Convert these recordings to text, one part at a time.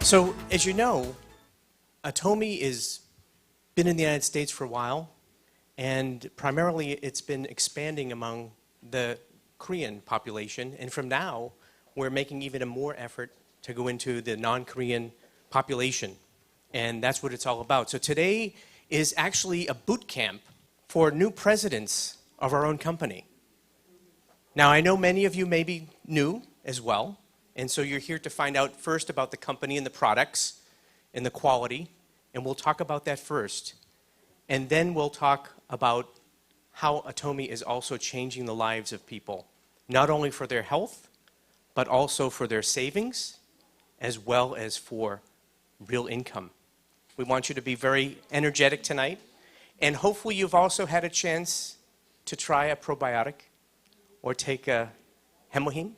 So, as you know, Atomy has been in the United States for a while, and primarily it's been expanding among the Korean population. And from now, we're making even a more effort to go into the non-Korean population. And that's what it's all about. So today is actually a boot camp for new presidents of our own company. Now, I know many of you may be new as well, and so you're here to find out first about the company and the products and the quality, and we'll talk about that first. And then we'll talk about how Atomy is also changing the lives of people, not only for their health, but also for their savings, as well as for real income. We want you to be very energetic tonight, and hopefully you've also had a chance to try a probiotic or take a hemohine,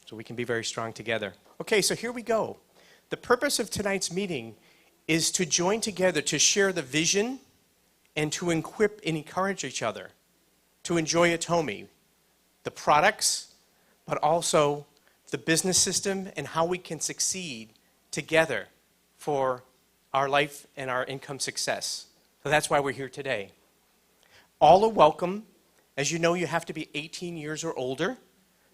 so we can be very strong together. Okay, so here we go. The purpose of tonight's meeting is to join together to share the vision and to equip and encourage each other to enjoy Atomy, the products, but also the business system and how we can succeed together for our life and our income success. So that's why we're here today. All are welcome. As you know, you have to be 18 years or older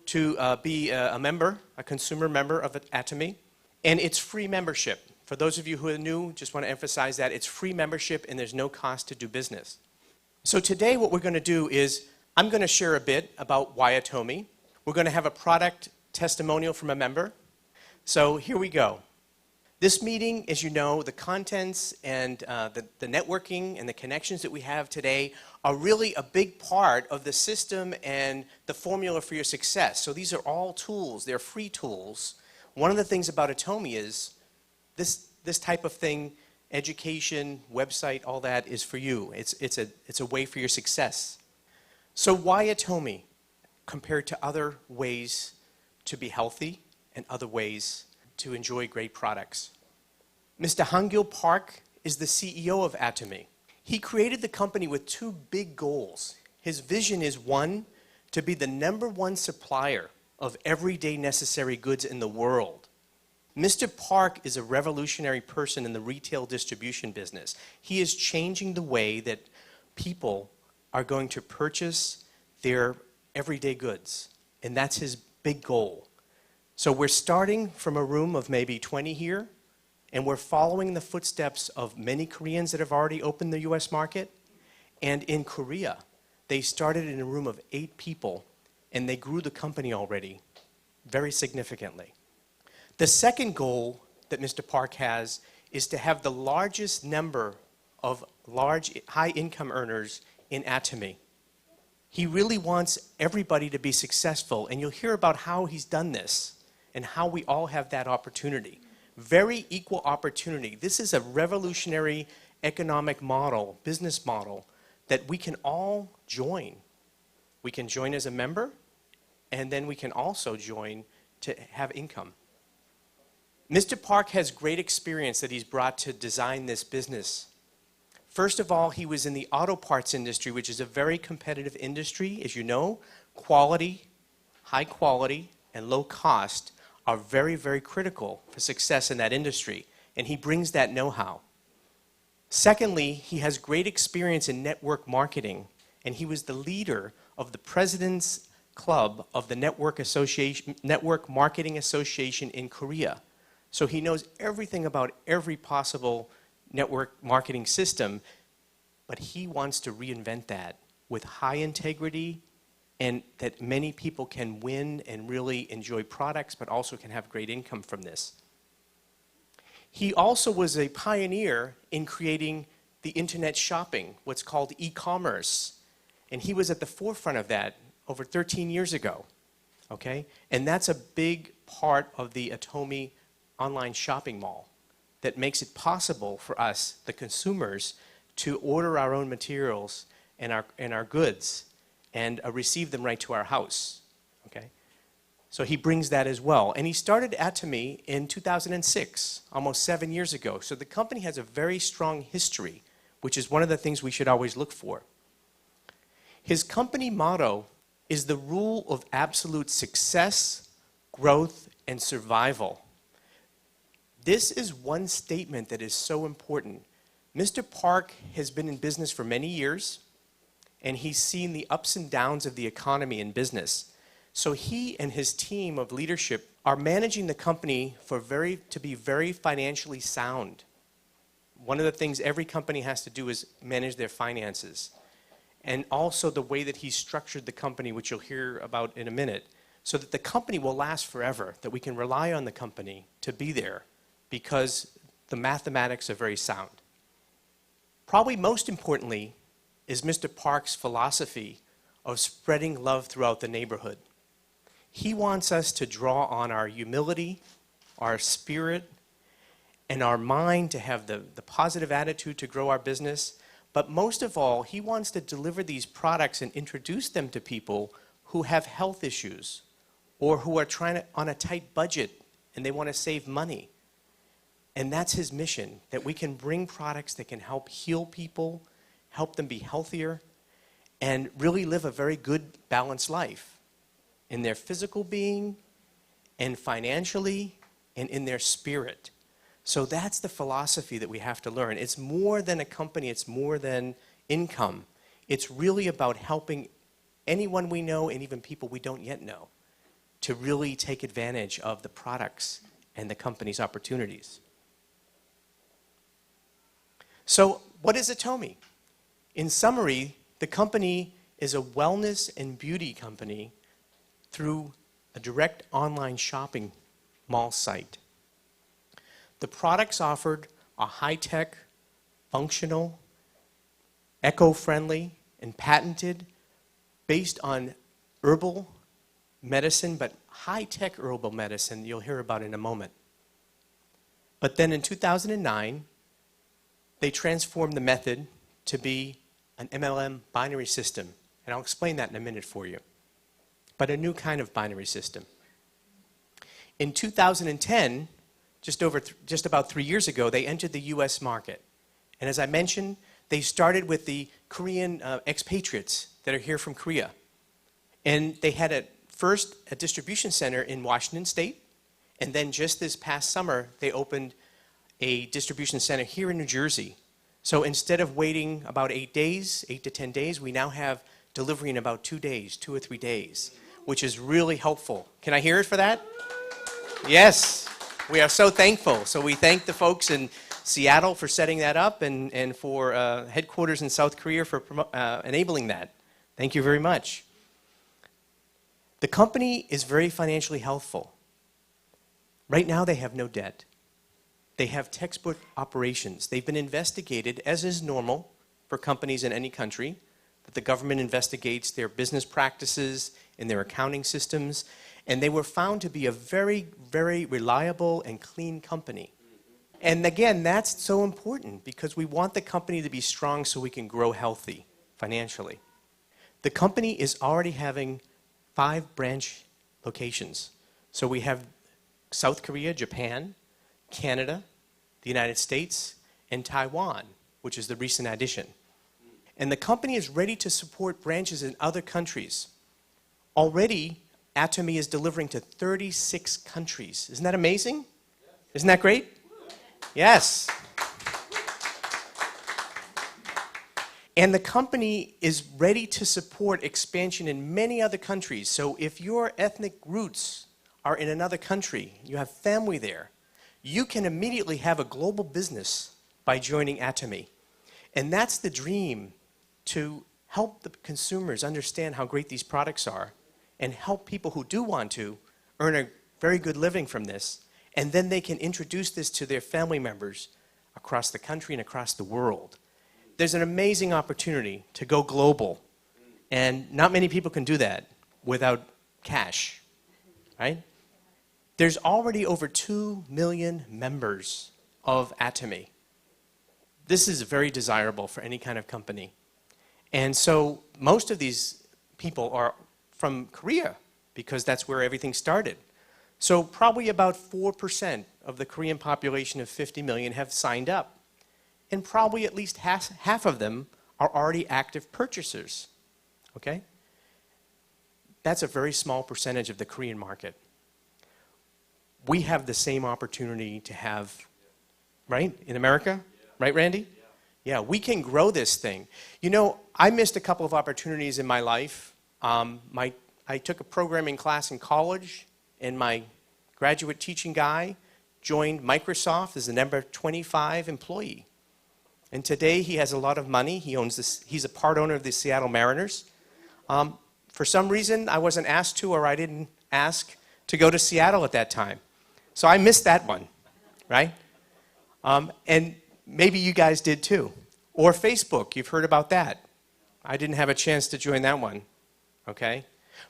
to be a member, a consumer member of Atomy. And it's free membership. For those of you who are new, just want to emphasize that it's free membership and there's no cost to do business. So today what we're going to do is I'm going to share a bit about why Atomy. We're going to have a product testimonial from a member. So here we go. This meeting, as you know, the contents and the networking and the connections that we have today are really a big part of the system and the formula for your success. So these are all tools. They're free tools. One of the things about Atomy is this type of thing, education, website, all that is for you. It's a way for your success. So why Atomy compared to other ways to be healthy and other ways to enjoy great products? Mr. Hangil Park is the CEO of Atomy. He created the company with two big goals. His vision is, one, to be the #1 supplier of everyday necessary goods in the world. Mr. Park is a revolutionary person in the retail distribution business. He is changing the way that people are going to purchase their everyday goods, and that's his big goal. So we're starting from a room of maybe 20 here, and we're following the footsteps of many Koreans that have already opened the US market. And in Korea, they started in a room of 8 people, and they grew the company already very significantly. The second goal that Mr. Park has is to have the largest number of large, high-income earners in Atomy. He really wants everybody to be successful, and you'll hear about how he's done this and how we all have that opportunity. Very equal opportunity. This is a revolutionary economic model, business model, that we can all join. We can join as a member, and then we can also join to have income. Mr. Park has great experience that he's brought to design this business. First of all, he was in the auto parts industry, which is a very competitive industry. As you know, quality, high quality, and low cost are very, very critical for success in that industry, and he brings that know-how. Secondly, he has great experience in network marketing, and he was the leader of the President's Club of the Network Marketing Association in Korea. So he knows everything about every possible network marketing system, but he wants to reinvent that with high integrity and that many people can win and really enjoy products, but also can have great income from this. He also was a pioneer in creating the internet shopping, what's called e-commerce. And he was at the forefront of that over 13 years ago, okay? And that's a big part of the Atomy online shopping mall that makes it possible for us, the consumers, to order our own materials and our goods and receive them right to our house, okay? So he brings that as well. And he started Atomy in 2006, almost 7 years ago. So the company has a very strong history, which is one of the things we should always look for. His company motto is the rule of absolute success, growth, and survival. This is one statement that is so important. Mr. Park has been in business for many years, and he's seen the ups and downs of the economy and business. So he and his team of leadership are managing the company to be very financially sound. One of the things every company has to do is manage their finances. And also the way that he's structured the company, which you'll hear about in a minute, so that the company will last forever, that we can rely on the company to be there because the mathematics are very sound. Probably most importantly is Mr. Park's philosophy of spreading love throughout the neighborhood. He wants us to draw on our humility, our spirit, and our mind to have the positive attitude to grow our business. But most of all, he wants to deliver these products and introduce them to people who have health issues or who are on a tight budget and they want to save money. And that's his mission, that we can bring products that can help heal people, help them be healthier, and really live a very good, balanced life in their physical being and financially and in their spirit. So that's the philosophy that we have to learn. It's more than a company, it's more than income. It's really about helping anyone we know and even people we don't yet know to really take advantage of the products and the company's opportunities. So what is Atomy? In summary, the company is a wellness and beauty company through a direct online shopping mall site. The products offered are high-tech, functional, eco-friendly, and patented, based on herbal medicine, but high-tech herbal medicine you'll hear about in a moment. But then in 2009, they transformed the method to be an MLM binary system, and I'll explain that in a minute for you. But a new kind of binary system. In 2010, just about 3 years ago, they entered the US market. And as I mentioned, they started with the Korean expatriates that are here from Korea. And they had first a distribution center in Washington State, and then just this past summer, they opened a distribution center here in New Jersey. So instead of waiting about 8 days, 8 to 10 days, we now have delivery in about 2 days, 2 or 3 days, which is really helpful. Can I hear it for that? Yes, we are so thankful. So we thank the folks in Seattle for setting that up and for headquarters in South Korea for enabling that. Thank you very much. The company is very financially healthful. Right now they have no debt. They have textbook operations. They've been investigated, as is normal for companies in any country, that the government investigates their business practices and their accounting systems, and they were found to be a very, very reliable and clean company. And again, that's so important because we want the company to be strong so we can grow healthy financially. The company is already having 5 branch locations. So we have South Korea, Japan, Canada, the United States, and Taiwan, which is the recent addition. And the company is ready to support branches in other countries. Already, Atomy is delivering to 36 countries. Isn't that amazing? Isn't that great? Yes. And the company is ready to support expansion in many other countries. So if your ethnic roots are in another country, you have family there, you can immediately have a global business by joining Atomy. And that's the dream, to help the consumers understand how great these products are and help people who do want to earn a very good living from this. And then they can introduce this to their family members across the country and across the world. There's an amazing opportunity to go global. And not many people can do that without cash, right? There's already over 2 million members of Atomy. This is very desirable for any kind of company. And so most of these people are from Korea because that's where everything started. So probably about 4% of the Korean population of 50 million have signed up. And probably at least half of them are already active purchasers. Okay? That's a very small percentage of the Korean market. we have the same opportunity to have, right, in America? Right, Randy? Yeah, we can grow this thing. You know, I missed a couple of opportunities in my life. I took a programming class in college, and my graduate teaching guy joined Microsoft as the number 25 employee. And today he has a lot of money. He's a part owner of the Seattle Mariners. For some reason, I wasn't asked to, or I didn't ask to go to Seattle at that time. So I missed that one, right? And maybe you guys did too. Or Facebook, you've heard about that. I didn't have a chance to join that one, okay?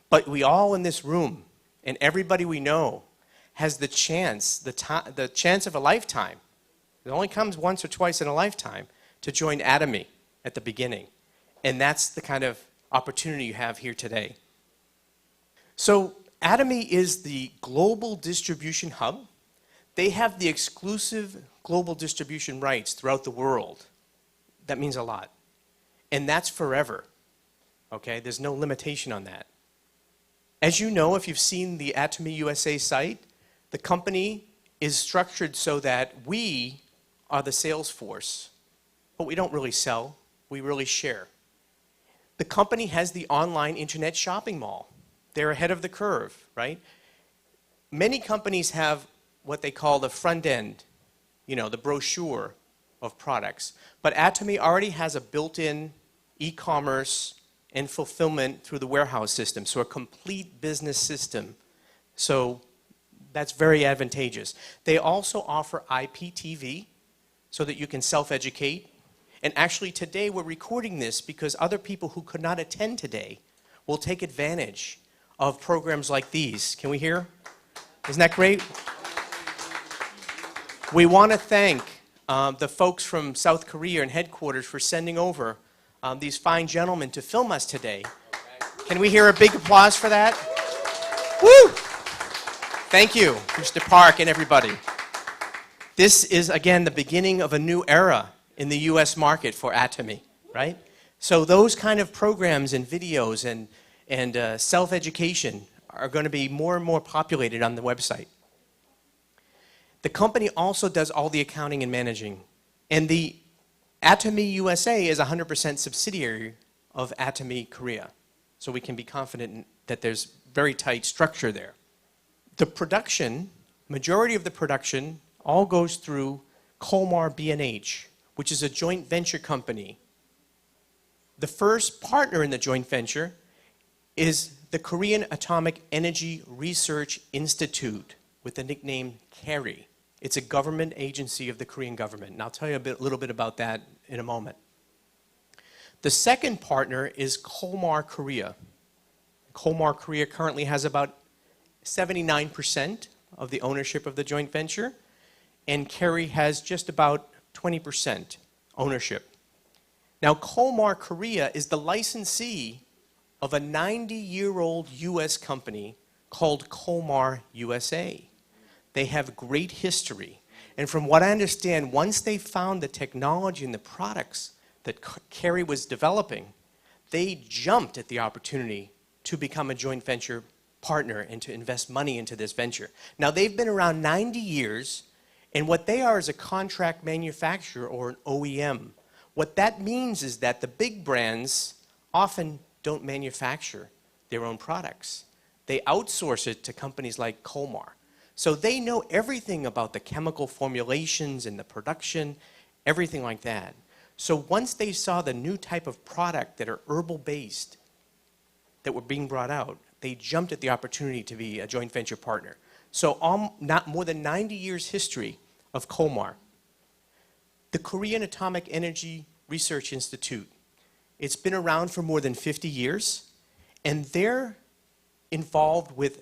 But we all in this room, and everybody we know, has the chance of a lifetime. It only comes once or twice in a lifetime to join Atomy at the beginning. And that's the kind of opportunity you have here today. So Atomy is the global distribution hub. They have the exclusive global distribution rights throughout the world. That means a lot. And that's forever. Okay, there's no limitation on that. As you know, if you've seen the Atomy USA site, the company is structured so that we are the sales force, but we don't really sell, we really share. The company has the online internet shopping mall. They're ahead of the curve, right? Many companies have what they call the front end, you know, the brochure of products. But Atomy already has a built-in e-commerce and fulfillment through the warehouse system, so a complete business system. So that's very advantageous. They also offer IPTV so that you can self-educate. And actually today we're recording this because other people who could not attend today will take advantage of programs like these. Can we hear? Isn't that great? We want to thank the folks from South Korea and headquarters for sending over these fine gentlemen to film us today. Can we hear a big applause for that? Woo! Thank you, Mr. Park and everybody. This is, again, the beginning of a new era in the U.S. market for Atomy, right? So those kind of programs and videos and self-education are going to be more and more populated on the website. The company also does all the accounting and managing. And the Atomy USA is a 100% subsidiary of Atomy Korea. So we can be confident that there's very tight structure there. The production, majority of the production, all goes through Kolmar B&H, which is a joint venture company. The first partner in the joint venture is the Korean Atomic Energy Research Institute with the nickname KERI. It's a government agency of the Korean government, and I'll tell you a little bit about that in a moment. The second partner is Kolmar Korea. Kolmar Korea currently has about 79% of the ownership of the joint venture, and KERI has just about 20% ownership. Now, Kolmar Korea is the licensee of a 90-year-old U.S. company called Kolmar USA. They have great history. And from what I understand, once they found the technology and the products that KERI was developing, they jumped at the opportunity to become a joint venture partner and to invest money into this venture. Now, they've been around 90 years, and what they are is a contract manufacturer or an OEM. What that means is that the big brands often don't manufacture their own products. They outsource it to companies like Kolmar. So they know everything about the chemical formulations and the production, everything like that. So once they saw the new type of product that are herbal-based that were being brought out, they jumped at the opportunity to be a joint venture partner. So not more than 90 years history of Kolmar. The Korean Atomic Energy Research Institute, it's been around for more than 50 years, and they're involved with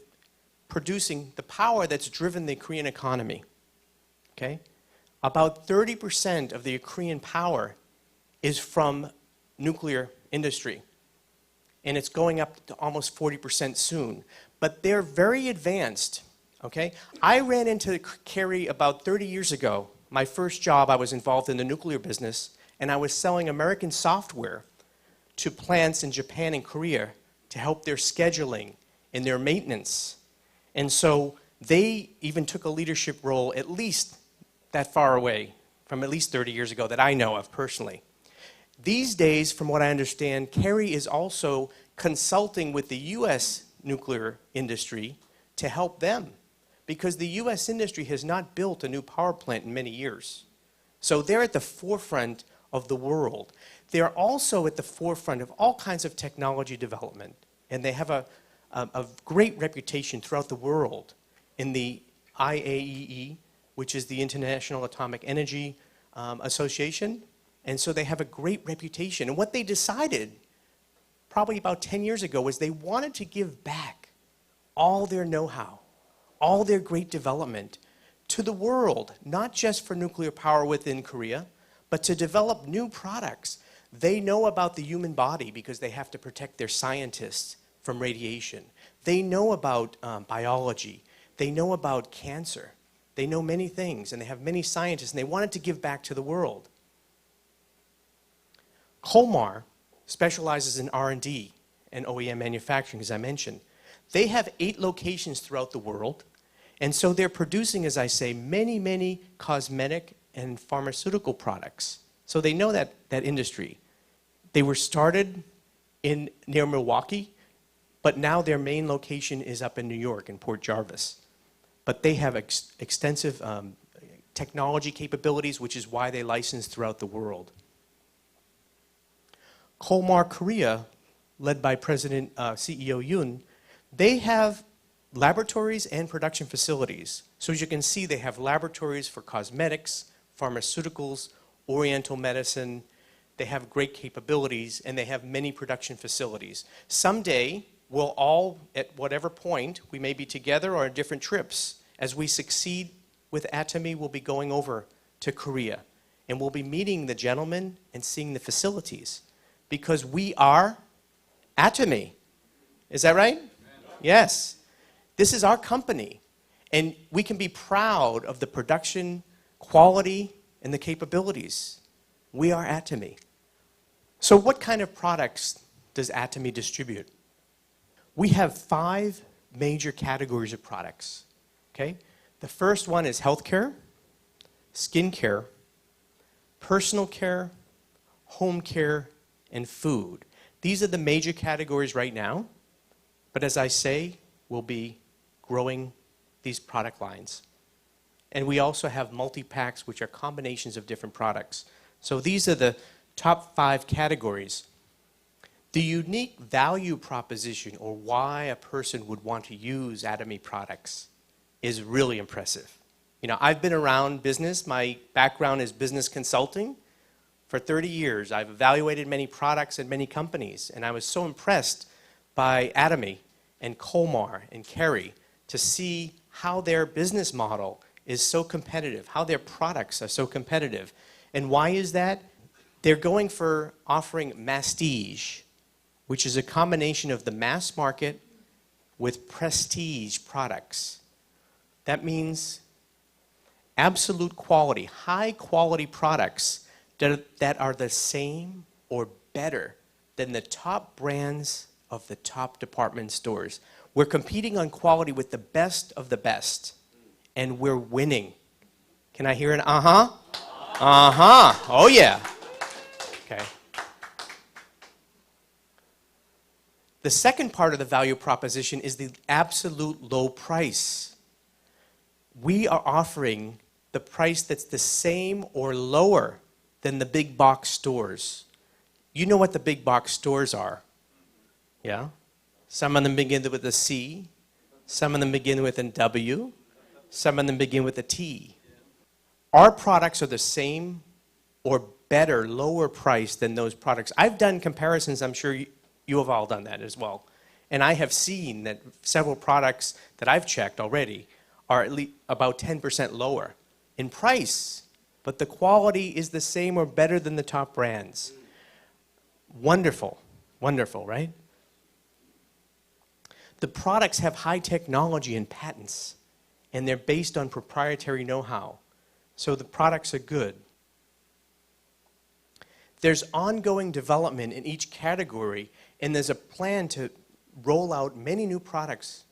producing the power that's driven the Korean economy. Okay? About 30% of the Korean power is from nuclear industry. And it's going up to almost 40% soon. But they're very advanced. Okay? I ran into KERI about 30 years ago. My first job, I was involved in the nuclear business, and I was selling American software to plants in Japan and Korea to help their scheduling and their maintenance. And so They even took a leadership role at least that far away, from at least 30 years ago that I know of personally. These days, from what I understand, Kerry is also consulting with the U.S. nuclear industry to help them, because the U.S. industry has not built a new power plant in many years. So they're at the forefront of the world. They're also at the forefront of all kinds of technology development, and they have a great reputation throughout the world in the IAEA, which is the International Atomic Energy Association. And so they have a great reputation. And what they decided probably about 10 years ago was they wanted to give back all their know-how, all their great development to the world, not just for nuclear power within Korea, but to develop new products. They know about the human body because they have to protect their scientists from radiation. They know about biology. They know about cancer. They know many things, and they have many scientists, and they wanted to give back to the world. Kolmar specializes in R&D and OEM manufacturing, as I mentioned. They have 8 locations throughout the world, and so they're producing, as I say, many, many cosmetic and pharmaceutical products. So they know that industry. They were started near Milwaukee, but now their main location is up in New York, in Port Jarvis. But they have extensive technology capabilities, which is why they license throughout the world. Kolmar Korea, led by President CEO Yoon, they have laboratories and production facilities. So as you can see, they have laboratories for cosmetics, pharmaceuticals, oriental medicine. They have great capabilities, and they have many production facilities. Someday, we'll all, at whatever point, we may be together or on different trips. As we succeed with Atomy, we'll be going over to Korea, and we'll be meeting the gentlemen and seeing the facilities, because we are Atomy. Is that right? Yes. This is our company, and we can be proud of the production, quality, and the capabilities. We are Atomy. So what kind of products does Atomy distribute? We have 5 major categories of products. Okay? The first one is healthcare, skincare, personal care, home care, and food. These are the major categories right now, but as I say, we'll be growing these product lines. And we also have multi-packs, which are combinations of different products. So these are the top 5 categories. The unique value proposition, or why a person would want to use Atomy products, is really impressive. You know, I've been around business. My background is business consulting. For 30 years, I've evaluated many products and many companies, and I was so impressed by Atomy and Kolmar and Kerry to see how their business model is so competitive, how their products are so competitive. And why is that? They're going for offering mastige, which is a combination of the mass market with prestige products. That means absolute quality, high quality products that are the same or better than the top brands of the top department stores. We're competing on quality with the best of the best, and we're winning. Can I hear an uh-huh? Uh-huh. Oh, yeah. Okay. The second part of the value proposition is the absolute low price. We are offering the price that's the same or lower than the big box stores. You know what the big box stores are, yeah? Some of them begin with a C, some of them begin with a W, some of them begin with a T. Our products are the same or better, lower price than those products. I've done comparisons, I'm sure you have all done that as well. And I have seen that several products that I've checked already are at least about 10% lower in price, but the quality is the same or better than the top brands. Wonderful, wonderful, right? The products have high technology and patents, and they're based on proprietary know-how. So the products are good. There's ongoing development in each category, and there's a plan to roll out many new products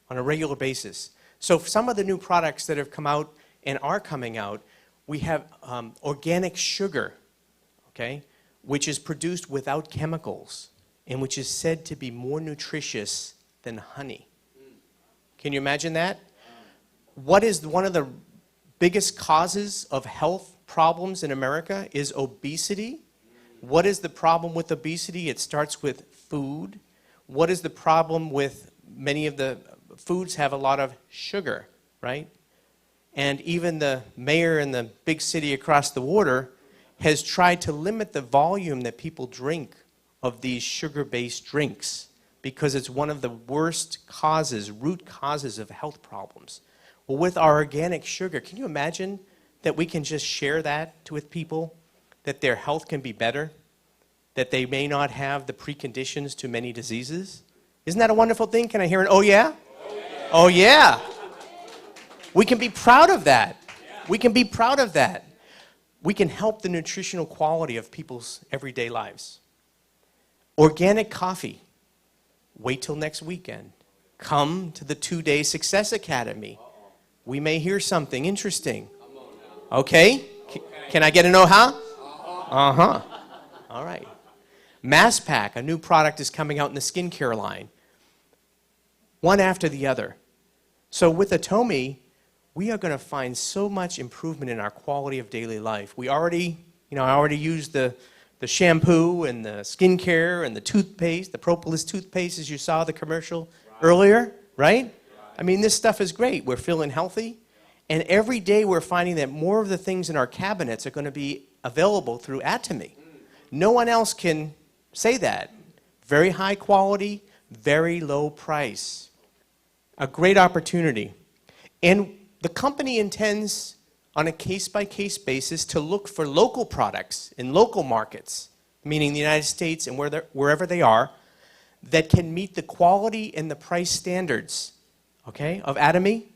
on a regular basis. So for some of the new products that have come out and are coming out, we have organic sugar, okay, which is produced without chemicals and which is said to be more nutritious than honey. Can you imagine that? What is one of the biggest causes of health problems in America is obesity. What is the problem with obesity? It starts with food. What is the problem with many of the foods have a lot of sugar, right? And even the mayor in the big city across the water has tried to limit the volume that people drink of these sugar-based drinks because it's one of the worst causes, root causes of health problems. Well, with our organic sugar, can you imagine that we can just share that with people, that their health can be better, that they may not have the preconditions to many diseases? Isn't that a wonderful thing? Can I hear an oh yeah? Oh yeah. Oh yeah. We can be proud of that. We can be proud of that. We can help the nutritional quality of people's everyday lives. Organic coffee. Wait till next weekend. Come to the 2-day Success Academy. We may hear something interesting. Okay? Can I get an oh-huh? Uh-huh. All right. Mass Pack, a new product is coming out in the skincare line. One after the other. So with Atomy, we are going to find so much improvement in our quality of daily life. I already used the shampoo and the skincare and the toothpaste, the propolis toothpaste, as you saw the commercial earlier, right? I mean, this stuff is great. We're feeling healthy. And every day we're finding that more of the things in our cabinets are going to be available through Atomy. No one else can say that. Very high quality, very low price. A great opportunity. And the company intends, on a case-by-case basis, to look for local products in local markets, meaning the United States and wherever they are, that can meet the quality and the price standards, okay, of Atomy,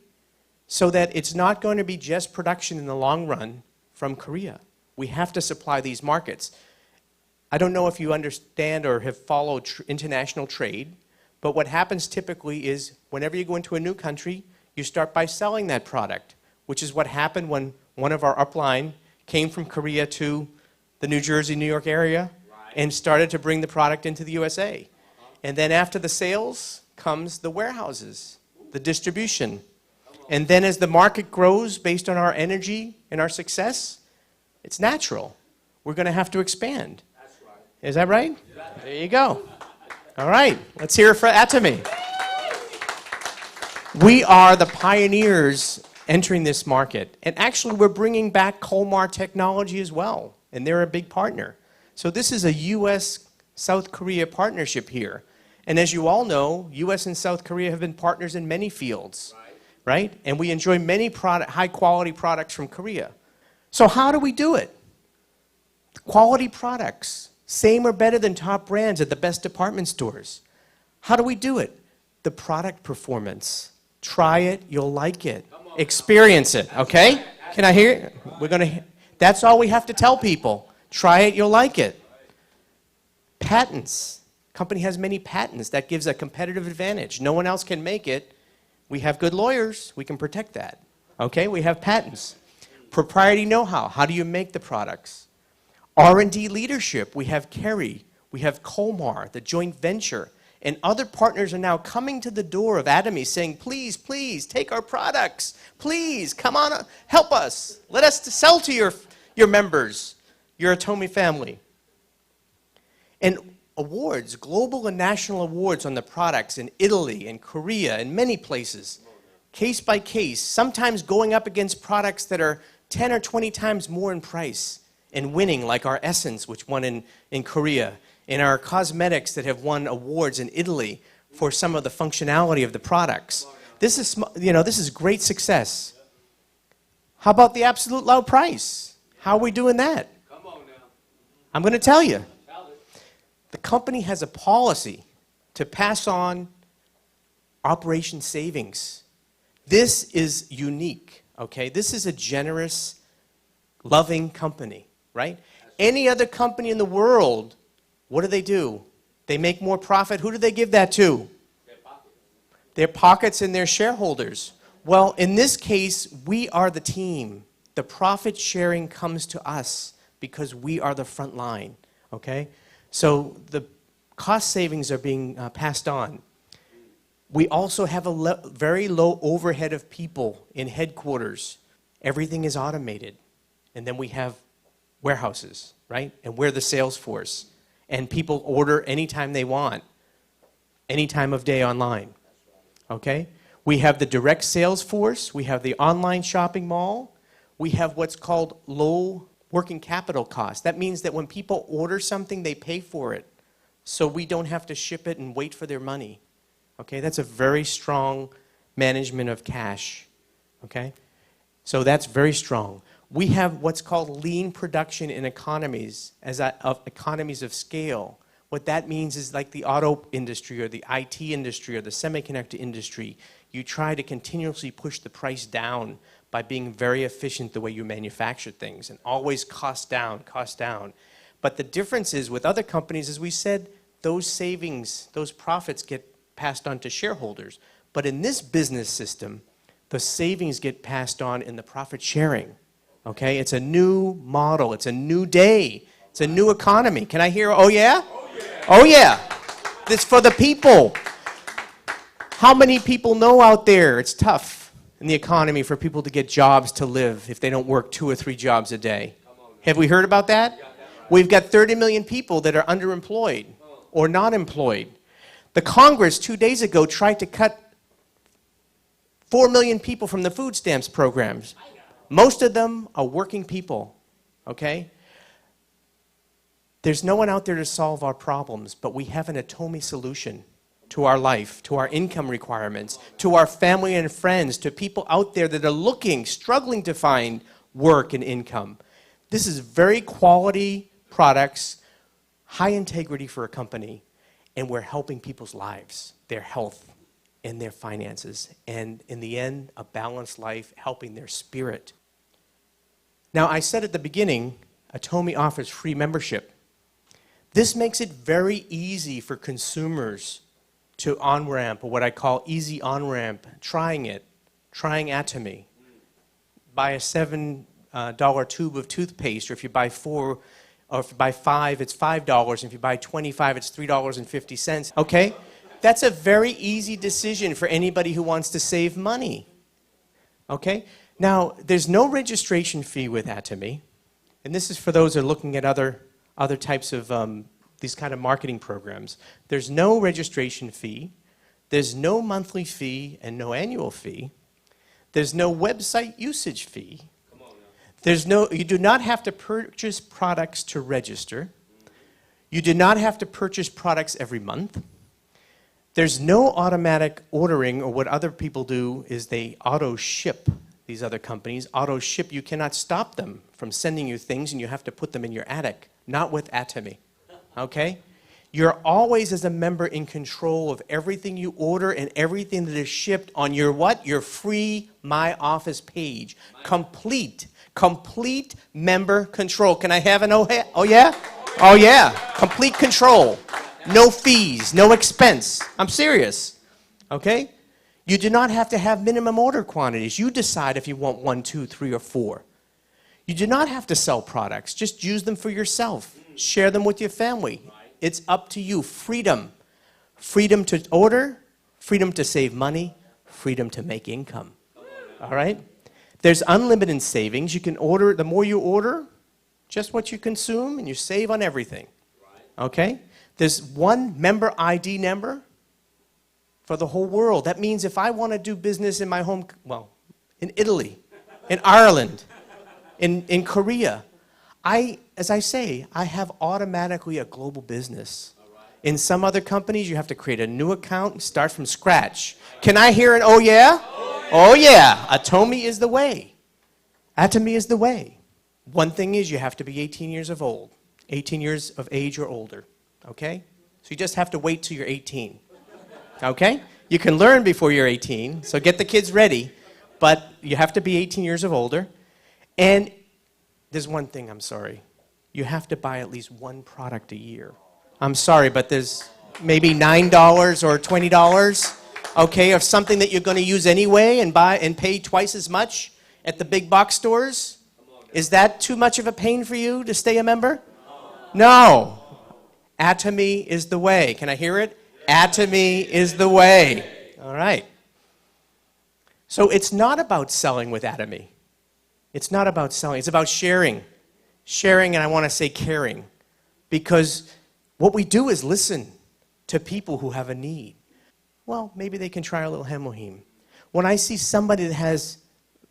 so that it's not going to be just production in the long run from Korea. We have to supply these markets. I don't know if you understand or have followed international trade, but what happens typically is whenever you go into a new country, you start by selling that product, which is what happened when one of our upline came from Korea to the New Jersey, New York area and started to bring the product into the USA. And then after the sales comes the warehouses, the distribution. And then as the market grows based on our energy and our success, it's natural. We're going to have to expand. That's right. Is that right? There you go. All right. Let's hear it for Atomy. We are the pioneers entering this market. And actually, we're bringing back Colmar technology as well. And they're a big partner. So this is a U.S.-South Korea partnership here. And as you all know, U.S. and South Korea have been partners in many fields. Right? And we enjoy many high-quality products from Korea. So how do we do it? Quality products. Same or better than top brands at the best department stores. How do we do it? The product performance. Try it, you'll like it. Experience it, okay? Can I hear it? That's all we have to tell people. Try it, you'll like it. Patents. Company has many patents. That gives a competitive advantage. No one else can make it. We have good lawyers. We can protect that. Okay, we have patents. Proprietary know-how. How do you make the products? R&D leadership. We have Kerry. We have Colmar, the joint venture. And other partners are now coming to the door of Atomy saying, please, please, take our products. Please, come on, help us. Let us sell to your members, your Atomy family. And awards, global and national awards on the products in Italy and Korea and many places, case by case, sometimes going up against products that are 10 or 20 times more in price and winning, like our Essence, which won in Korea, and our cosmetics that have won awards in Italy for some of the functionality of the products. This is great success. How about the absolute low price? How are we doing that? Come on now. I'm going to tell you. The company has a policy to pass on operation savings. This is unique, okay? This is a generous, loving company, right? Any other company in the world, what do? They make more profit. Who do they give that to? Their pockets and their shareholders. Well, in this case, we are the team. The profit sharing comes to us because we are the front line, okay? So the cost savings are being passed on. We also have a very low overhead of people in headquarters. Everything is automated. And then we have warehouses, right? And we're the sales force. And people order anytime they want, any time of day online, okay? We have the direct sales force. We have the online shopping mall. We have what's called low working capital costs. That means that when people order something, they pay for it. So we don't have to ship it and wait for their money. Okay, that's a very strong management of cash. Okay, so that's very strong. We have what's called lean production in economies, economies of scale. What that means is like the auto industry or the IT industry or the semiconductor industry. You try to continuously push the price down by being very efficient the way you manufacture things and always cost down, cost down. But the difference is with other companies, as we said, those savings, those profits get passed on to shareholders. But in this business system, the savings get passed on in the profit sharing. Okay, it's a new model, it's a new day, it's a new economy. Can I hear, oh yeah? Oh yeah. Oh yeah. It's for the people. How many people know out there it's tough in the economy for people to get jobs to live if they don't work 2 or 3 jobs a day? Have we heard about that? We've got 30 million people that are underemployed or not employed. The Congress 2 days ago tried to cut 4 million people from the food stamps programs. Most of them are working people, okay? There's no one out there to solve our problems, but we have an Atomy solution to our life, to our income requirements, to our family and friends, to people out there that are looking, struggling to find work and income. This is very quality products, high integrity for a company, and we're helping people's lives, their health, and their finances, and in the end, a balanced life, helping their spirit. Now, I said at the beginning, Atomy offers free membership. This makes it very easy for consumers to on-ramp, or what I call easy on-ramp, trying it, trying Atomy. Buy a $7 tube of toothpaste, or if you buy 4, or if you buy 5, it's $5, and if you buy 25, it's $3.50, okay? That's a very easy decision for anybody who wants to save money, okay? Now, there's no registration fee with Atomy, and this is for those who are looking at other types of these kind of marketing programs. There's no registration fee, there's no monthly fee and no annual fee, there's no website usage fee, you do not have to purchase products to register, you do not have to purchase products every month, there's no automatic ordering, or what other people do is they auto ship. These other companies auto ship. You cannot stop them from sending you things, and you have to put them in your attic. Not with Atomy, okay? You're always, as a member, in control of everything you order and everything that is shipped on your what? Your free My Office page. Complete member control. Can I have an oh yeah? Oh yeah? Oh yeah, complete control. No fees, no expense. I'm serious, okay? You do not have to have minimum order quantities. You decide if you want 1, 2, 3, or 4. You do not have to sell products. Just use them for yourself. Share them with your family. It's up to you. Freedom. Freedom to order, freedom to save money, freedom to make income. All right? There's unlimited savings. You can order, the more you order, just what you consume, and you save on everything. Okay? There's one member ID number for the whole world. That means if I want to do business in my home, well, in Italy, in Ireland, in Korea, as I say, I have automatically a global business. In some other companies, you have to create a new account and start from scratch. Can I hear an oh yeah? Oh yeah, Atomy is the way. Atomy is the way. One thing is you have to be 18 years of old, 18 years of age or older, okay? So you just have to wait till you're 18, okay? You can learn before you're 18, so get the kids ready, but you have to be 18 years of older. And there's one thing, I'm sorry. You have to buy at least one product a year. I'm sorry, but there's maybe $9 or $20. okay, of something that you're going to use anyway and buy and pay twice as much at the big box stores? Is that too much of a pain for you to stay a member? No. Atomy is the way. Can I hear it? Atomy is the way. All right. So it's not about selling with Atomy. It's not about selling. It's about sharing. Sharing, and I want to say caring. Because what we do is listen to people who have a need. Well, maybe they can try a little Hemoheme. When I see somebody that has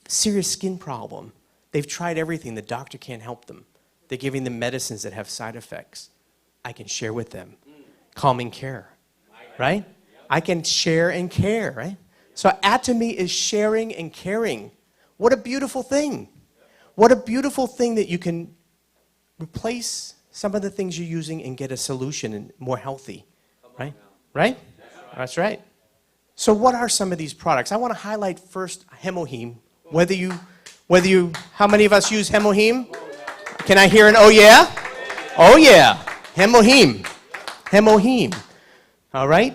serious skin problem, they've tried everything, the doctor can't help them. They're giving them medicines that have side effects. I can share with them. Calming care, right? I can share and care, right? So Atomy is sharing and caring. What a beautiful thing. What a beautiful thing that you can replace some of the things you're using and get a solution and more healthy, right? Right? That's right. So what are some of these products? I want to highlight first Hemoheme. How many of us use Hemoheme? Can I hear an oh yeah? Oh yeah. Hemoheme. Hemoheme. All right?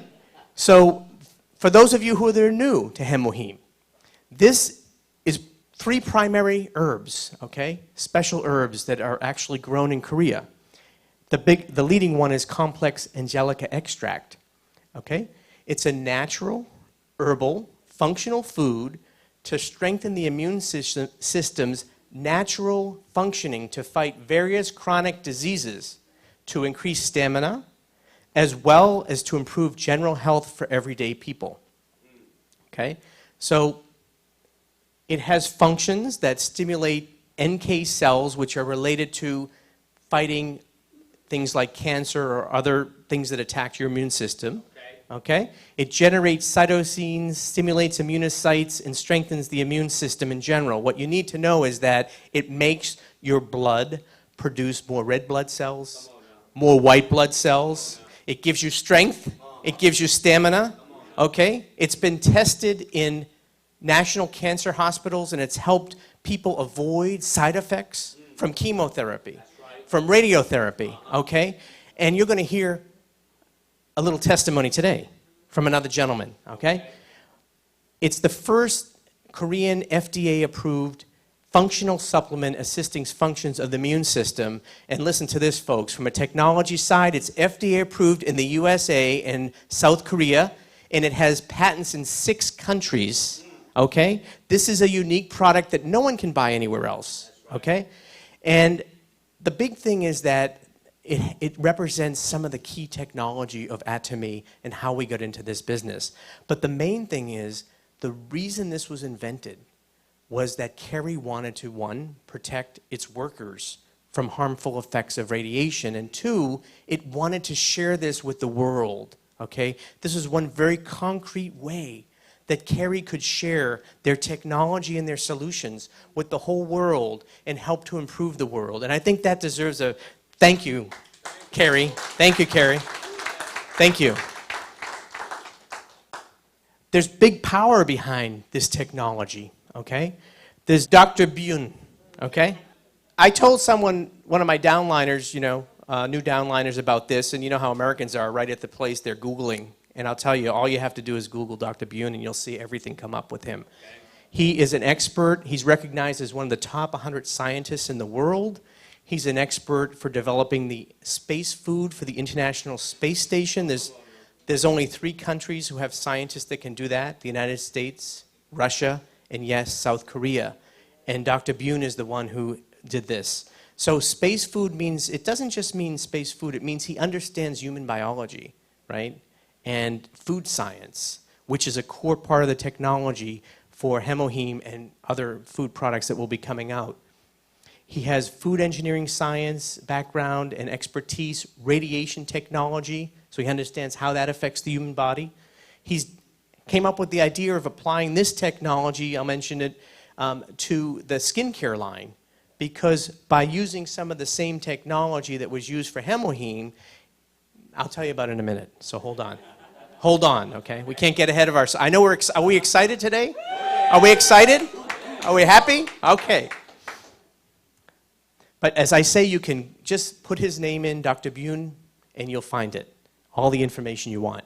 So for those of you who are new to Hemoheme, this is 3 primary herbs, okay? Special herbs that are actually grown in Korea. The leading one is complex angelica extract, okay? It's a natural, herbal, functional food to strengthen the immune system's natural functioning to fight various chronic diseases, to increase stamina, as well as to improve general health for everyday people. Okay? So it has functions that stimulate NK cells, which are related to fighting things like cancer or other things that attack your immune system. Okay? It generates cytosines, stimulates immunocytes, and strengthens the immune system in general. What you need to know is that it makes your blood produce more red blood cells, more white blood cells. It gives you strength. It gives you stamina. Okay? It's been tested in national cancer hospitals, and it's helped people avoid side effects from chemotherapy, from radiotherapy. Okay? And you're going to hear a little testimony today from another gentleman, okay? It's the first Korean FDA-approved functional supplement assisting functions of the immune system. And listen to this, folks. From a technology side, it's FDA-approved in the USA and South Korea, and it has patents in 6 countries, okay? This is a unique product that no one can buy anywhere else, okay? And the big thing is that it represents some of the key technology of Atomy and how we got into this business. But the main thing is, the reason this was invented was that Kerry wanted to, 1, protect its workers from harmful effects of radiation, and 2, it wanted to share this with the world, okay? This is one very concrete way that Kerry could share their technology and their solutions with the whole world and help to improve the world. And I think that deserves a thank you, Kerry. Thank you, Kerry. Thank you. There's big power behind this technology, okay? There's Dr. Byun, okay? I told someone, one of my downliners, new downliners about this, and you know how Americans are, right at the place they're Googling. And I'll tell you, all you have to do is Google Dr. Byun, and you'll see everything come up with him. He is an expert. He's recognized as one of the top 100 scientists in the world. He's an expert for developing the space food for the International Space Station. There's only 3 countries who have scientists that can do that: the United States, Russia, and yes, South Korea. And Dr. Byun is the one who did this. So space food means, it doesn't just mean space food, it means he understands human biology, right? And food science, which is a core part of the technology for Hemoheme and other food products that will be coming out. He has food engineering science background and expertise, radiation technology, so he understands how that affects the human body. He's came up with the idea of applying this technology, I'll mention it, to the skincare line, because by using some of the same technology that was used for Hemoheme, I'll tell you about it in a minute, so hold on. Hold on, okay? We can't get ahead of ourselves. I know are we excited today? Are we excited? Are we happy? Okay. But as I say, you can just put his name in, Dr. Byun, and you'll find it. All the information you want.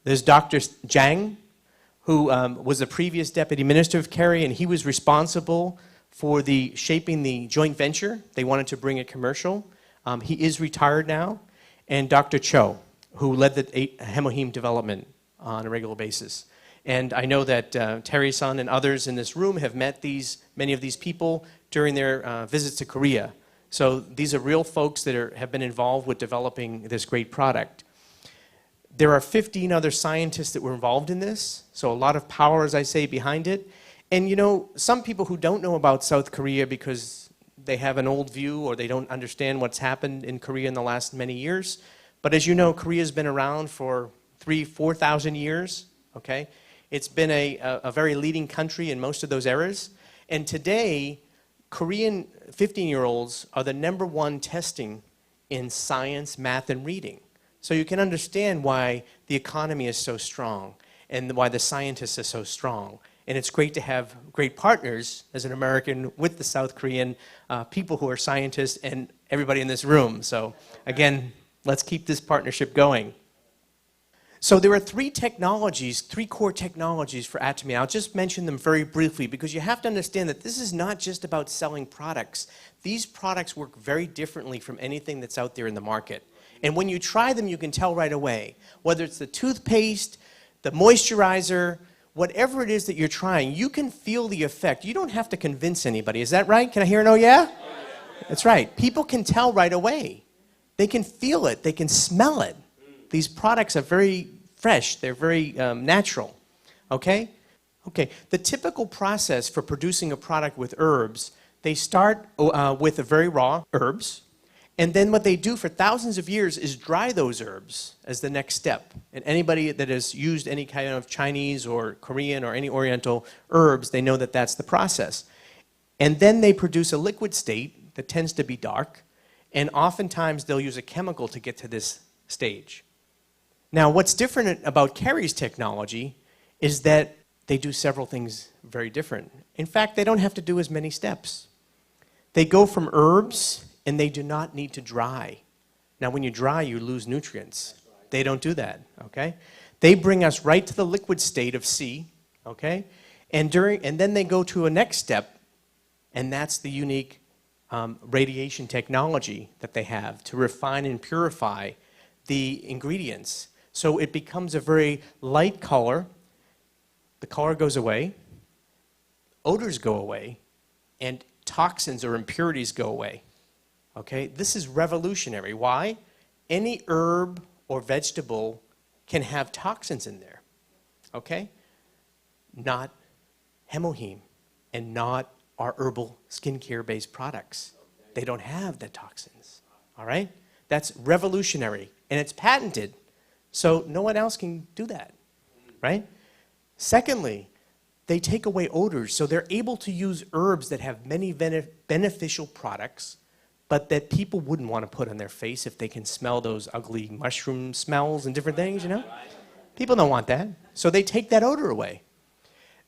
There's Dr. Jang, who was the previous deputy minister of Kerry, and he was responsible for shaping the joint venture. They wanted to bring it commercial. He is retired now. And Dr. Cho, who led the hemoheme development on a regular basis. And I know that Terry-san and others in this room have met many of these people during their visits to Korea. So these are real folks that have been involved with developing this great product. There are 15 other scientists that were involved in this, so a lot of power, as I say, behind it. And you know, some people who don't know about South Korea because they have an old view or they don't understand what's happened in Korea in the last many years. But as you know, Korea's been around for 4,000 years, okay? It's been a very leading country in most of those eras. And today, Korean 15-year-olds are the #1 testing in science, math, and reading. So you can understand why the economy is so strong and why the scientists are so strong. And it's great to have great partners as an American with the South Korean people who are scientists and everybody in this room. So again, let's keep this partnership going. So there are three core technologies for Atomy. I'll just mention them very briefly because you have to understand that this is not just about selling products. These products work very differently from anything that's out there in the market. And when you try them, you can tell right away. Whether it's the toothpaste, the moisturizer, whatever it is that you're trying, you can feel the effect. You don't have to convince anybody. Is that right? Can I hear an oh yeah? That's right. People can tell right away. They can feel it. They can smell it. These products are very fresh. They're very natural. Okay? Okay. The typical process for producing a product with herbs, they start with the very raw herbs. And then what they do for thousands of years is dry those herbs as the next step. And anybody that has used any kind of Chinese or Korean or any Oriental herbs, they know that that's the process. And then they produce a liquid state that tends to be dark. And oftentimes they'll use a chemical to get to this stage. Now, what's different about Kerry's technology is that they do several things very different. In fact, they don't have to do as many steps. They go from herbs, and they do not need to dry. Now, when you dry, you lose nutrients. They don't do that, okay? They bring us right to the liquid state of C, okay? And then they go to a next step, and that's the unique radiation technology that they have to refine and purify the ingredients. So it becomes a very light color. The color goes away, odors go away, and toxins or impurities go away. Okay, this is revolutionary. Why? Any herb or vegetable can have toxins in there. Okay? Not hemoheme and not our herbal skincare-based products. They don't have the toxins. All right? That's revolutionary. And it's patented. So no one else can do that. Right? Secondly, they take away odors. So they're able to use herbs that have many beneficial products, but that people wouldn't want to put on their face if they can smell those ugly mushroom smells and different things, you know? People don't want that. So they take that odor away.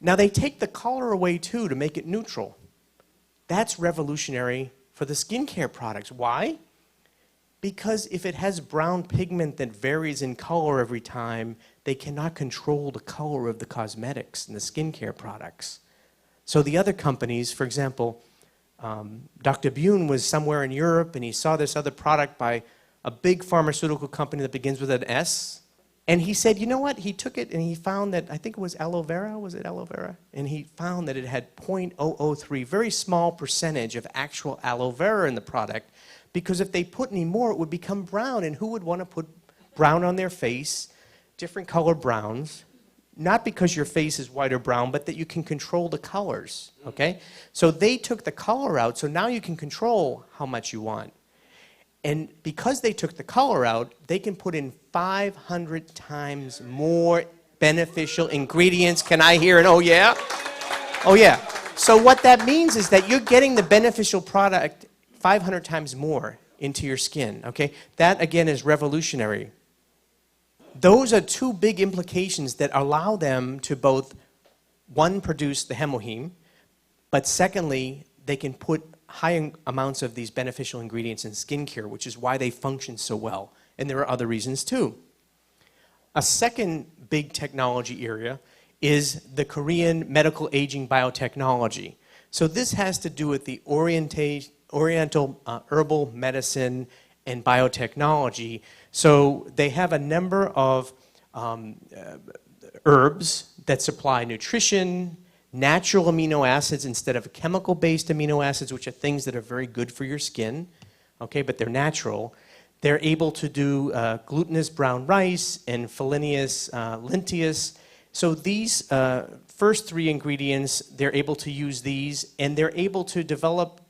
Now they take the color away too to make it neutral. That's revolutionary for the skincare products. Why? Because if it has brown pigment that varies in color every time, they cannot control the color of the cosmetics and the skincare products. So the other companies, for example, Dr. Bune was somewhere in Europe and he saw this other product by a big pharmaceutical company that begins with an S. And he said, you know what? He took it and he found that, I think it was aloe vera, was it aloe vera? And he found that it had 0.003, very small percentage of actual aloe vera in the product, because if they put any more, it would become brown. And who would want to put brown on their face, different color browns? Not because your face is white or brown, but that you can control the colors, okay? So they took the color out, so now you can control how much you want. And because they took the color out, they can put in 500 times more beneficial ingredients. Can I hear an oh yeah? Oh yeah. So what that means is that you're getting the beneficial product 500 times more into your skin, okay? That, again, is revolutionary. Those are two big implications that allow them to both, one, produce the hemoheme, but secondly, they can put high amounts of these beneficial ingredients in skincare, which is why they function so well. And there are other reasons too. A second big technology area is the Korean medical aging biotechnology. So this has to do with the Oriental herbal medicine and biotechnology. So they have a number of herbs that supply nutrition, natural amino acids instead of chemical-based amino acids, which are things that are very good for your skin, okay, but they're natural. They're able to do glutinous brown rice and folineous lentillas. So these first three ingredients, they're able to use these, and they're able to develop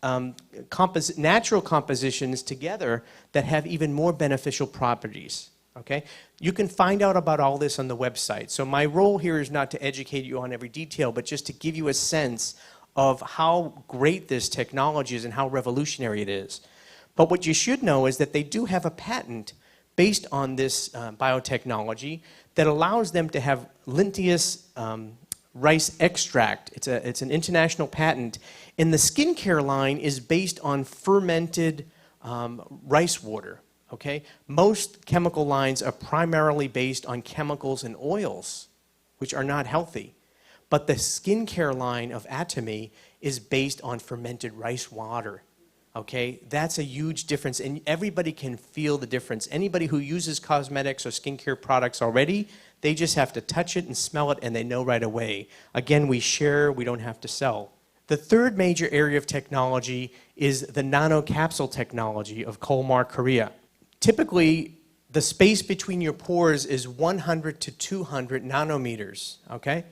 natural compositions together that have even more beneficial properties. Okay? You can find out about all this on the website. So my role here is not to educate you on every detail, but just to give you a sense of how great this technology is and how revolutionary it is. But what you should know is that they do have a patent based on this biotechnology that allows them to have lentillas rice extract. It's an international patent. And the skincare line is based on fermented rice water. Okay? Most chemical lines are primarily based on chemicals and oils, which are not healthy. But the skincare line of Atomy is based on fermented rice water. Okay? That's a huge difference, and everybody can feel the difference. Anybody who uses cosmetics or skincare products already, they just have to touch it and smell it, and they know right away. Again, we share, we don't have to sell. The third major area of technology is the nanocapsule technology of Kolmar, Korea. Typically, the space between your pores is 100 to 200 nanometers, okay?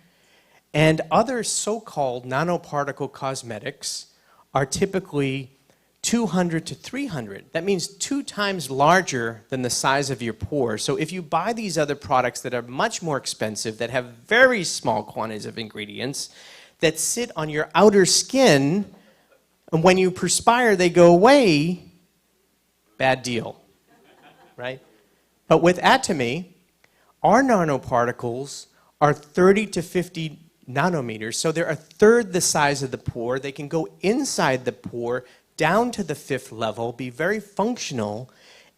And other so-called nanoparticle cosmetics are typically 200 to 300. That means 2 times larger than the size of your pore. So if you buy these other products that are much more expensive, that have very small quantities of ingredients, that sit on your outer skin, and when you perspire, they go away, bad deal. Right? But with Atomy, our nanoparticles are 30 to 50 nanometers, so they're a third the size of the pore. They can go inside the pore, down to the 5th level, be very functional,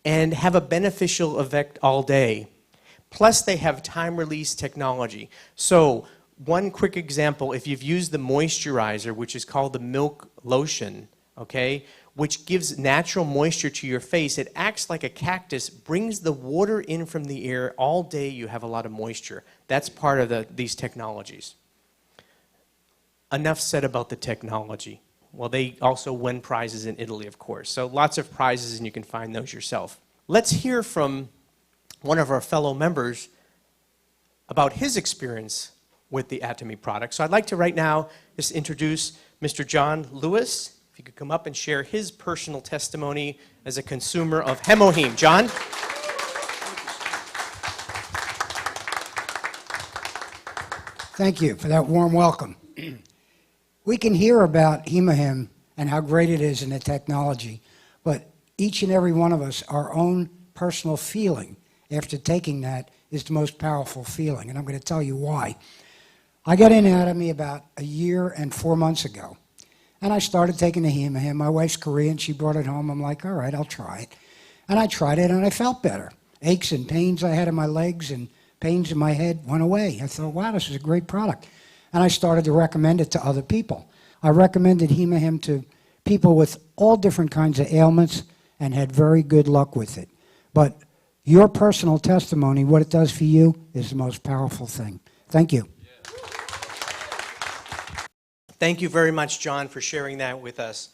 and have a beneficial effect all day. Plus, they have time-release technology. So, one quick example, if you've used the moisturizer, which is called the milk lotion, okay, which gives natural moisture to your face. It acts like a cactus, brings the water in from the air. All day you have a lot of moisture. That's part of these technologies. Enough said about the technology. Well, they also win prizes in Italy, of course. So lots of prizes, and you can find those yourself. Let's hear from one of our fellow members about his experience with the Atomy product. So I'd like to right now just introduce Mr. John Lewis. If you could come up and share his personal testimony as a consumer of Hemoheme. John? Thank you for that warm welcome. We can hear about Hemoheme and how great it is in the technology, but each and every one of us, our own personal feeling after taking that is the most powerful feeling, and I'm going to tell you why. I got in Atomy about 1 year and 4 months ago. And I started taking the Hemoheme. My wife's Korean. She brought it home. I'm like, all right, I'll try it. And I tried it, and I felt better. Aches and pains I had in my legs and pains in my head went away. I thought, wow, this is a great product. And I started to recommend it to other people. I recommended Hemoheme to people with all different kinds of ailments and had very good luck with it. But your personal testimony, what it does for you, is the most powerful thing. Thank you. Thank you very much, John, for sharing that with us.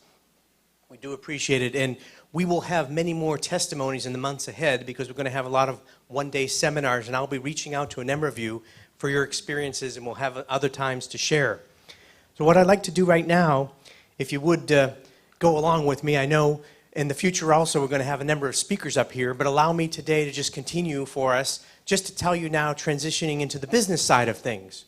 We do appreciate it, and we will have many more testimonies in the months ahead because we're going to have a lot of one-day seminars, and I'll be reaching out to a number of you for your experiences, and we'll have other times to share. So what I'd like to do right now, if you would go along with me, I know in the future also we're going to have a number of speakers up here, but allow me today to just continue for us, just to tell you now, transitioning into the business side of things.